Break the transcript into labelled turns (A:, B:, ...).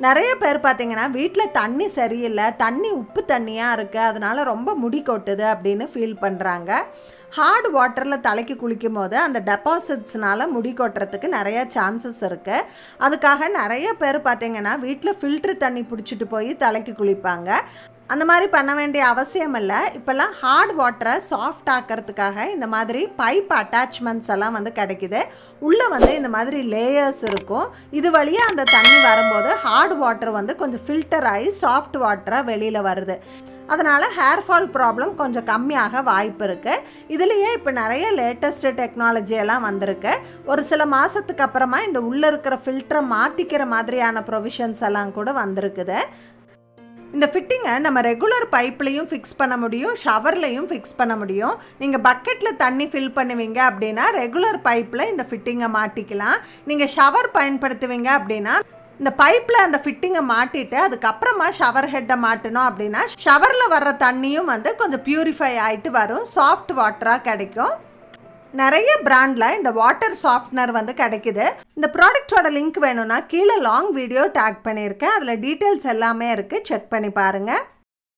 A: நிறைய பேர் பார்த்தீங்கன்னா வீட்டில் தண்ணி சரியில்லை, தண்ணி உப்பு தண்ணியாக இருக்குது, அதனால் ரொம்ப முடி கொட்டுது அப்படின்னு ஃபீல் பண்ணுறாங்க. ஹார்ட் வாட்டரில் தலைக்கு குளிக்கும் போது அந்த டெபாசிட்ஸ்னால் முடி கொட்டுறதுக்கு நிறைய சான்சஸ் இருக்குது. அதுக்காக நிறைய பேர் பார்த்திங்கன்னா வீட்டில் ஃபில்ட்ரு தண்ணி பிடிச்சிட்டு போய் தலைக்கு குளிப்பாங்க. அந்த மாதிரி பண்ண வேண்டிய அவசியம் இல்லை. இப்போல்லாம் ஹார்ட் வாட்டரை சாஃப்ட் ஆக்கிறதுக்காக இந்த மாதிரி பைப் அட்டாச்மெண்ட்ஸ் எல்லாம் கிடைக்குது. உள்ளே இந்த மாதிரி லேயர்ஸ் இருக்கும். இது வழியாக அந்த தண்ணி வரும்போது ஹார்ட் வாட்டர் கொஞ்சம் ஃபில்டர் ஆகி சாஃப்ட் வாட்டராக வெளியில் வருது. அதனால் ஹேர் ஃபால் ப்ராப்ளம் கொஞ்சம் கம்மியாக வாய்ப்பு இருக்குது. இதுலேயே இப்போ நிறைய லேட்டஸ்ட் டெக்னாலஜி எல்லாம் வந்திருக்கு. ஒரு சில மாதத்துக்கு அப்புறமா இந்த உள்ளே இருக்கிற ஃபில்டரை மாற்றிக்கிற மாதிரியான ப்ரொவிஷன்ஸ் எல்லாம் கூட வந்திருக்குது. இந்த ஃபிட்டிங்கை நம்ம ரெகுலர் பைப்லையும் ஃபிக்ஸ் பண்ண முடியும், ஷவர்லையும் ஃபிக்ஸ் பண்ண முடியும். நீங்கள் பக்கெட்டில் தண்ணி ஃபில் பண்ணுவீங்க அப்படின்னா ரெகுலர் பைப்பில் இந்த ஃபிட்டிங்கை மாட்டிக்கலாம். நீங்கள் ஷவர் பயன்படுத்துவீங்க அப்படின்னா இந்த பைப்பில் அந்த ஃபிட்டிங்கை மாட்டிட்டு அதுக்கப்புறமா ஷவர் ஹெட்டை மாட்டணும் அப்படின்னா ஷவரில் வர்ற தண்ணியும் கொஞ்சம் பியூரிஃபை ஆகிட்டு வரும், சாஃப்ட் வாட்டராக கிடைக்கும். நிறைய பிராண்டில் இந்த வாட்டர் சாஃப்ட்னர் கிடைக்குது. இந்த ப்ராடக்டோட லிங்க் வேணும்னா கீழே லாங் வீடியோ டேக் பண்ணியிருக்கேன். அதில் டீட்டெயில்ஸ் எல்லாமே இருக்குது, செக் பண்ணி பாருங்கள்.